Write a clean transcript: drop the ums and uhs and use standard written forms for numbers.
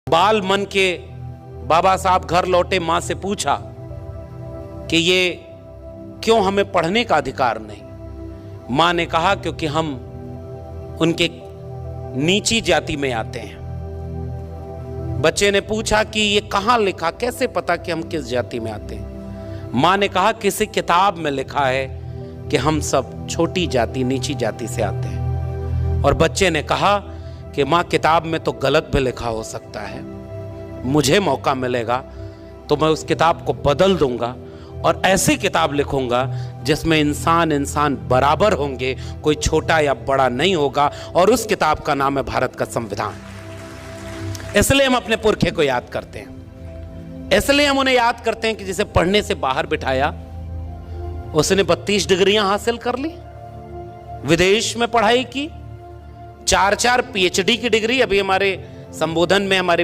बाल मन के बाबा साहब घर लौटे, मां से पूछा कि ये क्यों हमें पढ़ने का अधिकार नहीं। मां ने कहा क्योंकि हम उनके नीची जाति में आते हैं। बच्चे ने पूछा कि ये कहां लिखा, कैसे पता कि हम किस जाति में आते हैं। मां ने कहा किसी किताब में लिखा है कि हम सब छोटी जाति, नीची जाति से आते हैं। और बच्चे ने कहा कि मां किताब में तो गलत भी लिखा हो सकता है, मुझे मौका मिलेगा तो मैं उस किताब को बदल दूंगा और ऐसी किताब लिखूंगा जिसमें इंसान इंसान बराबर होंगे, कोई छोटा या बड़ा नहीं होगा। और उस किताब का नाम है भारत का संविधान। इसलिए हम अपने पुरखे को याद करते हैं, इसलिए हम उन्हें याद करते हैं कि जिसे पढ़ने से बाहर बिठाया उसने 32 डिग्रियां हासिल कर ली, विदेश में पढ़ाई की, 4-4 PhD की डिग्री। अभी हमारे संबोधन में हमारे